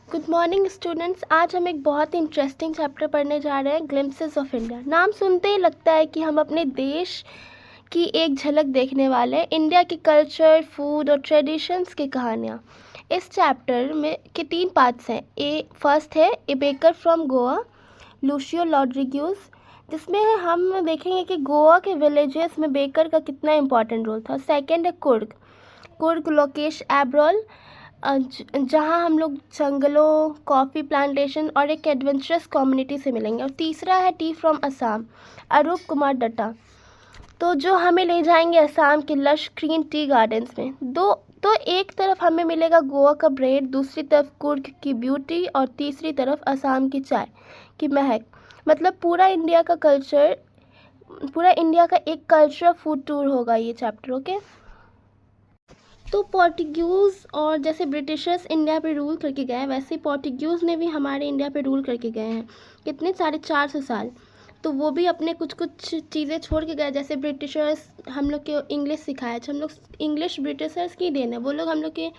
Good morning students. आज हम एक बहुत ही इंटरेस्टिंग चैप्टर पढ़ने जा रहे हैं, ग्लिम्पसेस ऑफ इंडिया। नाम सुनते ही लगता है कि हम अपने देश की एक झलक देखने वाले हैं, इंडिया की कल्चर, फूड और ट्रेडिशंस की कहानियाँ। इस चैप्टर में के 3 पार्ट्स हैं। फर्स्ट है a baker from Goa, Lucio Rodrigues, जिसमें हम देखेंगे कि गोवा के विलेजेस में बेकर का कितना इंपॉर्टेंट रोल था। सेकेंड है कुर्ग लोकेश एब्रोल, जहाँ हम लोग जंगलों, कॉफ़ी प्लांटेशन और एक एडवेंचरस कम्युनिटी से मिलेंगे। और तीसरा है टी फ्रॉम असम, अरूप कुमार डट्टा, तो जो हमें ले जाएंगे असम के लश ग्रीन टी गार्डन्स में। तो एक तरफ हमें मिलेगा गोवा का ब्रेड, दूसरी तरफ कुर्ग की ब्यूटी और तीसरी तरफ असम की चाय की महक। मतलब पूरा इंडिया का एक कल्चर फूड टूर होगा ये चैप्टर। ओके, तो पोर्टुगीज़ और जैसे ब्रिटिशर्स इंडिया पे रूल करके गए हैं, वैसे पोर्टुगीज़ ने भी हमारे इंडिया पे रूल करके गए हैं। कितने साढ़े 400 साल। तो वो भी अपने कुछ कुछ चीज़ें छोड़ के गए। जैसे ब्रिटिशर्स हम लोग के इंग्लिश सिखाया, हम लोग इंग्लिश ब्रिटिशर्स की देन है। वो लोग हम लोग के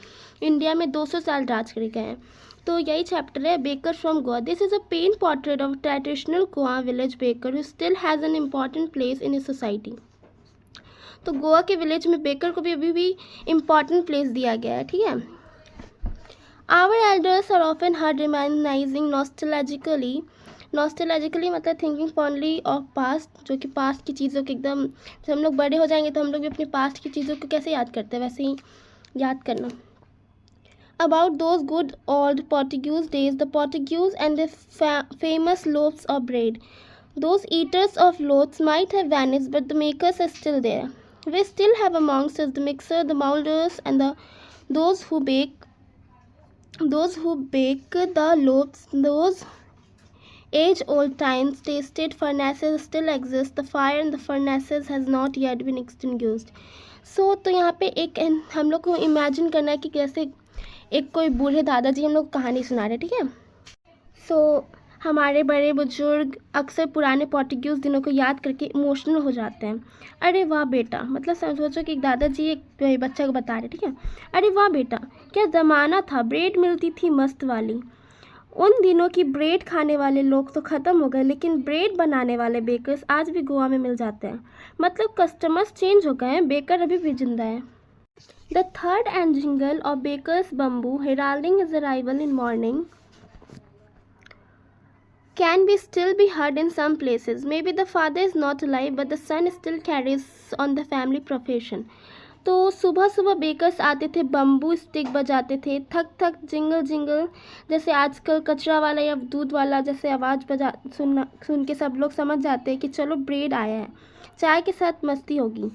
इंडिया में 200 साल राज करके गए हैं। तो यही चैप्टर है, baker from Goa. This is a pen portrait of traditional Goa village baker who still has an important place in a society. तो गोवा के विलेज में बेकर को भी अभी भी इम्पॉर्टेंट प्लेस दिया गया है, ठीक है। Our elders are often heard reminiscing nostalgically मतलब थिंकिंग फॉन्डली ऑफ पास्ट, जो कि पास्ट की चीज़ों के एकदम, जब हम लोग बड़े हो जाएंगे तो हम लोग भी अपने पास्ट की चीज़ों को कैसे याद करते हैं, वैसे ही याद करना। About those good old Portuguese days, the Portuguese and the famous loaves of bread. Those eaters of loaves might have vanished, but the makers are still there. We still have amongst us the mixer, the molders, and those who bake the loaves. Those age-old times tasted furnaces still exist. The fire in the furnaces has not yet been extinguished. तो यहाँ पे एक हम लोग को imagine करना है कि कैसे एक कोई बूढ़े दादाजी हम लोग कहानी सुना रहे, ठीक है। हमारे बड़े बुजुर्ग अक्सर पुराने पोर्टुगीज़ दिनों को याद करके इमोशनल हो जाते हैं। अरे वाह बेटा, मतलब सोचो कि एक दादाजी एक बच्चा को बता रहे, ठीक है। अरे वाह बेटा, क्या ज़माना था, ब्रेड मिलती थी मस्त वाली। उन दिनों की ब्रेड खाने वाले लोग तो ख़त्म हो गए, लेकिन ब्रेड बनाने वाले बेकर्स आज भी गोवा में मिल जाते हैं। मतलब कस्टमर्स चेंज हो गए हैं, बेकर अभी भी जिंदा है। The third and jingle of baker's bamboo heralding his arrival in morning can be still be heard in some places. Maybe the father is not alive, but the son still carries on the family profession. तो सुबह सुबह bakers आते थे, bamboo stick बजाते थे, थक थक jingle jingle, जैसे आजकल कचरा वाला या दूध वाला जैसे आवाज़ सुन के सब लोग समझ जाते हैं कि चलो ब्रेड आया है, चाय के साथ मस्ती होगी।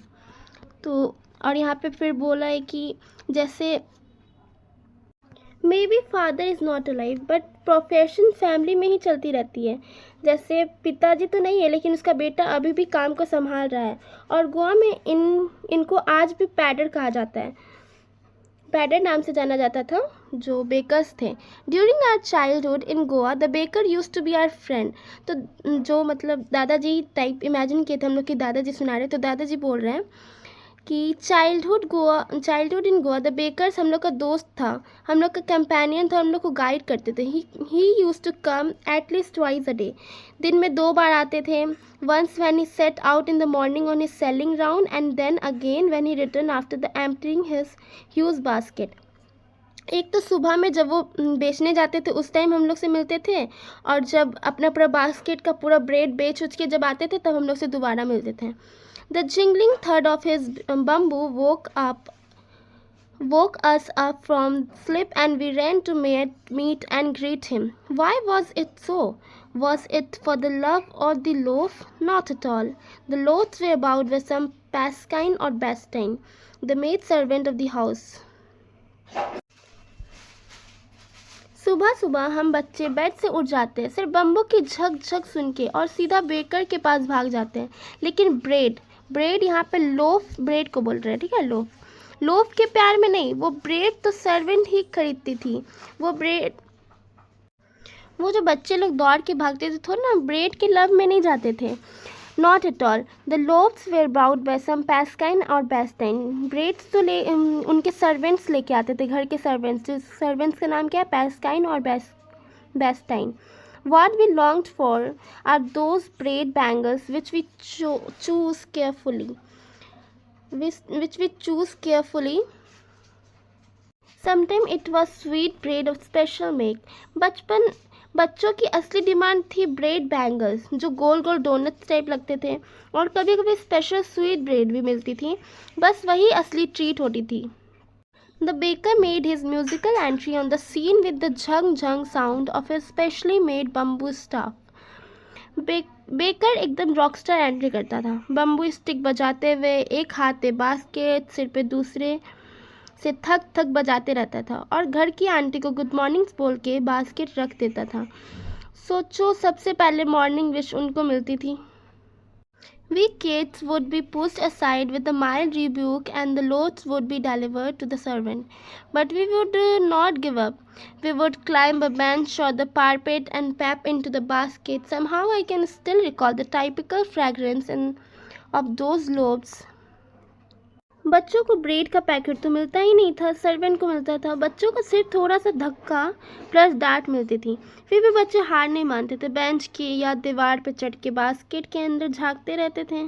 तो और यहाँ पे फिर बोला है कि जैसे may be father is not alive, but profession family में ही चलती रहती है। जैसे पिताजी तो नहीं है, लेकिन उसका बेटा अभी भी काम को संभाल रहा है। और गोवा में इनको आज भी पैडर कहा जाता है, पैडर नाम से जाना जाता था जो बेकर्स थे। During our childhood in Goa the baker use to be our friend. तो जो मतलब दादाजी टाइप इमेजिन किए थे हम लोग कि दादाजी सुना रहे, तो दादाजी बोल रहे हैं कि childhood in Goa the bakers हम लोग का दोस्त था, हम लोग का कंपेनियन था, हम लोग को गाइड करते थे। He used to come at least twice a day, दिन में 2 बार आते थे। Once when he set out in the morning on his selling round, and then again when he return after the emptying his huge basket. एक तो सुबह में जब वो बेचने जाते थे उस टाइम हम लोग से मिलते थे, और जब अपना पूरा बास्केट का पूरा ब्रेड बेच उच के जब आते थे तब हम लोग से दोबारा मिलते थे। The jingling thud of his bamboo woke us up from sleep, and we ran to meet and greet him. Why was it so? Was it for the love or the loaf? Not at all. The loaves were about with some Pasquine or Bastine, the maid servant of the house. सुबह सुबह हम बच्चे bed से उठ जाते हैं सिर्फ bamboo की झक झक सुन के, और सीधा बेकर के पास भाग जाते हैं। लेकिन ब्रेड यहाँ पे लोफ ब्रेड को बोल रहे हैं, ठीक है। लोफ के प्यार में नहीं, वो ब्रेड तो सर्वेंट ही खरीदती थी। वो जो बच्चे लोग दौड़ के भागते थे थोड़ा ना, ब्रेड के लव में नहीं जाते थे। Not at all. The loaves were brewed by some पैस्काइन और बेस्टाइन। ब्रेड्स तो उनके सर्वेंट्स लेके आते थे, घर के सर्वेंट्स, जिस सर्वेंट्स का नाम क्या है, पैस्काइन और बेस्टाइन। What we longed for are those braid bangles which we choose carefully. Which we choose carefully. Sometime it was sweet braid of special make. बच्चों की असली डिमांड थी ब्रेड बैंगल्स, जो गोल गोल डोनट्स टाइप लगते थे, और कभी कभी स्पेशल स्वीट ब्रेड भी मिलती थी। बस वही असली ट्रीट होती थी। The baker made his musical entry on the scene with the jung jung sound of his specially made bamboo staff. Baker एकदम रॉकस्टार एंट्री करता था, बम्बू स्टिक बजाते हुए, एक हाथ पे बास्केट, सिर पे दूसरे से थक थक बजाते रहता था, और घर की आंटी को गुड मॉर्निंग बोल के बास्केट रख देता था। सोचो, सबसे पहले मॉर्निंग विश उनको मिलती थी। We kids would be pushed aside with a mild rebuke and the loads would be delivered to the servant. But we would not give up. We would climb a bench or the parapet and peep into the basket. Somehow I can still recall the typical fragrance of those loaves. बच्चों को bread का packet तो मिलता ही नहीं था, servant को मिलता था। बच्चों को सिर्फ थोड़ा सा धक्का प्लस डांट मिलती थी, फिर भी बच्चे हार नहीं मानते थे। बेंच की या दीवार पर चढ़ के बास्केट के अंदर झांकते रहते थे।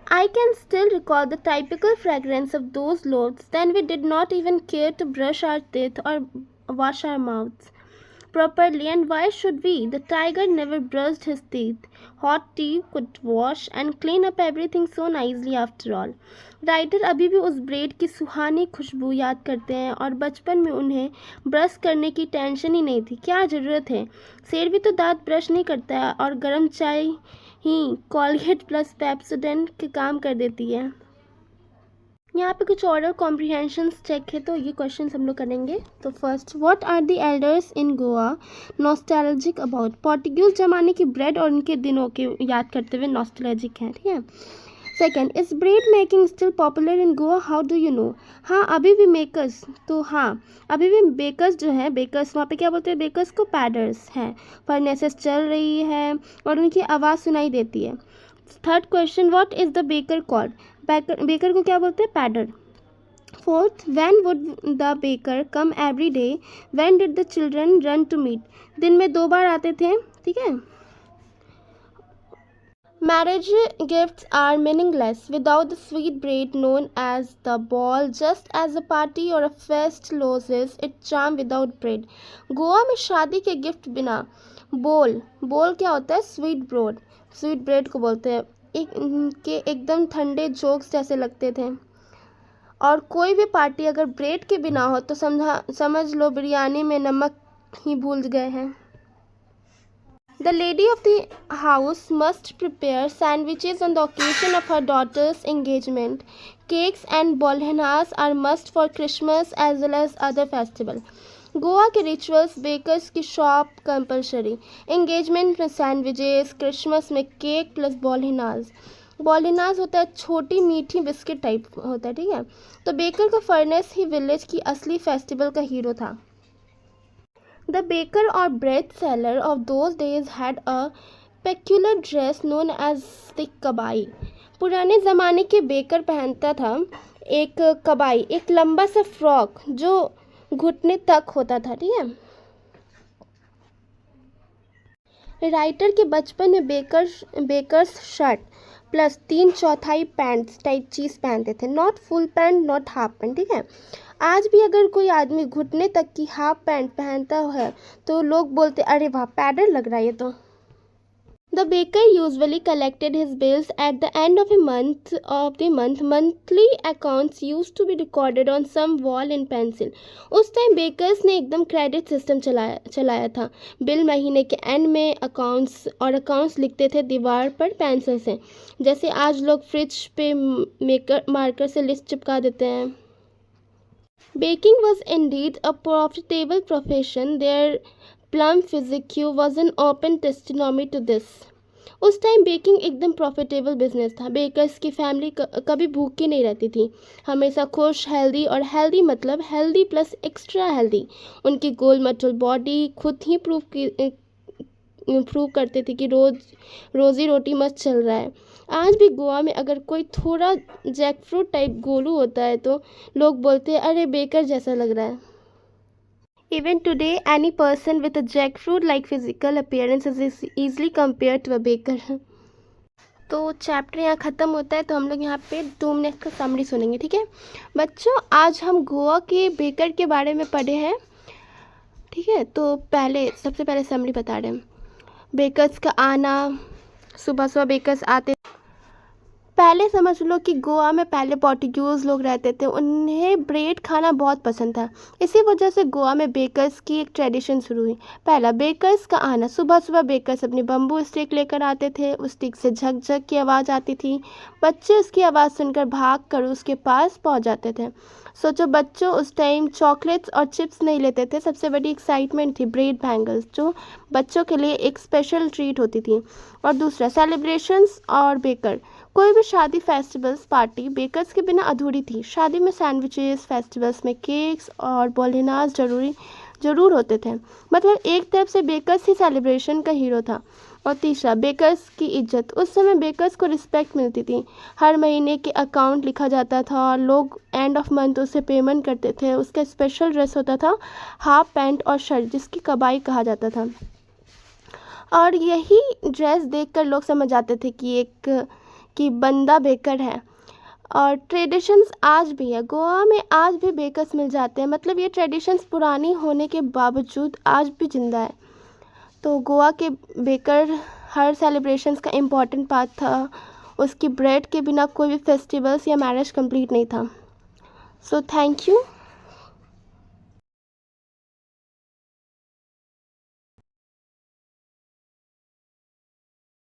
I can still recall the typical fragrance of those loaves. Then we did not even care to brush our teeth or wash our mouths properly, and why should we? The tiger never brushed his teeth. Hot tea could wash and clean up everything so nicely after all. Writer अभी भी उस bread की सुहानी खुशबू याद करते हैं, और बचपन में उन्हें ब्रश करने की टेंशन ही नहीं थी। क्या ज़रूरत है, शेर भी तो दांत ब्रश नहीं करता है, और गर्म चाय ही कॉलगेट प्लस पेप्सोडेंट के काम कर देती है। यहाँ पे कुछ ऑर्डर कॉम्प्रिहेंशंस चेक है, तो ये क्वेश्चन हम लोग करेंगे। तो first, what are the elders in Goa nostalgic about? Portuguese जमाने की ब्रेड और उनके दिनों के याद करते हुए नॉस्टैल्जिक है, ठीक है। Second, is bread making still popular in Goa? How do you know? हाँ, अभी भी मेकर्स, तो हाँ अभी भी बेकर्स जो है, बेकर्स वहाँ पे क्या बोलते हैं, बेकर्स को पैडर्स हैं। फर्नेसेस चल रही है और उनकी आवाज़ सुनाई देती है। Third question, what is the baker called? Baker को क्या बोलते हैं, pader. Fourth, when would the baker come every day? When did the children run to meet? दिन में 2 बार आते थे, ठीक है। Marriage gifts are meaningless without the sweet bread known as the ball, just as a party or a feast loses its charm without bread. Goa में शादी के गिफ्ट बिना बोल क्या होता है, स्वीट ब्रेड को बोलते हैं। के एकदम ठंडे जोक्स जैसे लगते थे, और कोई भी पार्टी अगर ब्रेड के बिना हो तो समझ लो बिरयानी में नमक ही भूल गए हैं। The lady of the house must prepare sandwiches on the occasion of her daughter's engagement. Cakes and bolhanas are must for Christmas as well as other festival. Goa के रिचुअल्स, बेकर्स की शॉप कंपलसरी, एंगेजमेंट में sandwiches, Christmas में cake plus बॉलिनाज होता है छोटी मीठी biscuit type होता है, ठीक है। तो बेकर का फर्नेस ही विलेज की असली फेस्टिवल का हीरो था। The baker or bread seller of those days had a peculiar dress known as the कबाई। पुराने ज़माने के बेकर पहनता था एक कबाई, एक लंबा सा फ्रॉक जो घुटने तक होता था, ठीक है। राइटर के बचपन में bakers shirt plus 3/4 pants type चीज़ पहनते थे, not full pant not half pant, ठीक है। आज भी अगर कोई आदमी घुटने तक की हाफ पैंट पहनता है तो लोग बोलते अरे वाह, पैडर लग रहा है ये तो। The baker usually collected his bills at the end of the month. Monthly accounts used to be recorded on some wall in pencil. उस टाइम बेकर्स ने एकदम क्रेडिट सिस्टम चलाया था। बिल महीने के एंड में अकाउंट्स लिखते थे दीवार पर पेंसिल से, जैसे आज लोग फ्रिज पे मार्कर से लिस्ट चिपका देते हैं। Baking was indeed a profitable profession. Their plum physique was an open testimony to this. उस टाइम बेकिंग एकदम प्रॉफिटेबल बिजनेस था। बेकर्स की फैमिली कभी भूखी नहीं रहती थी, हमेशा खुश, हेल्दी, और हेल्दी मतलब हेल्दी प्लस एक्स्ट्रा हेल्दी। उनकी गोल मटोल बॉडी खुद ही प्रूव करते थे कि रोज़ी रोटी मस्त चल रहा है। आज भी गोवा में अगर कोई थोड़ा जैकफ्रूट टाइप गोलू होता है तो लोग बोलते हैं अरे बेकर जैसा लग रहा है। Even today, any person with a jackfruit-like physical appearance is easily compared to a baker. तो चैप्टर यहाँ ख़त्म होता है, तो हम लोग यहाँ पे 2 मिनट का समरी सुनेंगे, ठीक है बच्चों। आज हम गोवा के बेकर के बारे में पढ़े हैं, ठीक है। तो सबसे पहले समरी बता रहे हैं। बेकर्स का आना, सुबह सुबह बेकर्स आते। पहले समझ लो कि गोवा में पहले पोर्टुगीज़ लोग रहते थे, उन्हें ब्रेड खाना बहुत पसंद था। इसी वजह से गोवा में बेकर्स की एक ट्रेडिशन शुरू हुई। पहला, बेकर्स का आना। सुबह सुबह बेकर्स अपनी बम्बू स्टिक लेकर आते थे। उस स्टिक से झक झक की आवाज़ आती थी। बच्चे उसकी आवाज़ सुनकर भाग कर उसके पास पहुंच जाते थे। सोचो बच्चों, उस टाइम चॉकलेट्स और चिप्स नहीं लेते थे, सबसे बड़ी एक्साइटमेंट थी ब्रेड बैंगल्स, जो बच्चों के लिए एक स्पेशल ट्रीट होती थी। और दूसरा, सेलिब्रेशंस और बेकर। कोई भी शादी, फेस्टिवल्स, पार्टी बेकर्स के बिना अधूरी थी। शादी में सैंडविचेस, फेस्टिवल्स में केक्स और बोलिनाज ज़रूर होते थे। मतलब एक तरफ से बेकर्स ही सेलिब्रेशन का हीरो था। और तीसरा, बेकर्स की इज्जत। उस समय बेकर्स को रिस्पेक्ट मिलती थी। हर महीने के अकाउंट लिखा जाता था और लोग एंड ऑफ मंथ उसे पेमेंट करते थे। उसका स्पेशल ड्रेस होता था, हाफ पैंट और शर्ट, जिसकी कबाई कहा जाता था। और यही ड्रेस देखकर लोग समझ जाते थे कि बंदा बेकर है। और ट्रेडिशंस आज भी है, गोवा में आज भी बेकर्स मिल जाते हैं। मतलब ये ट्रेडिशंस पुरानी होने के बावजूद आज भी जिंदा है। तो गोवा के बेकर हर सेलिब्रेशंस का इम्पॉर्टेंट पार्ट था। उसकी ब्रेड के बिना कोई भी फेस्टिवल्स या मैरिज कंप्लीट नहीं था। So thank you.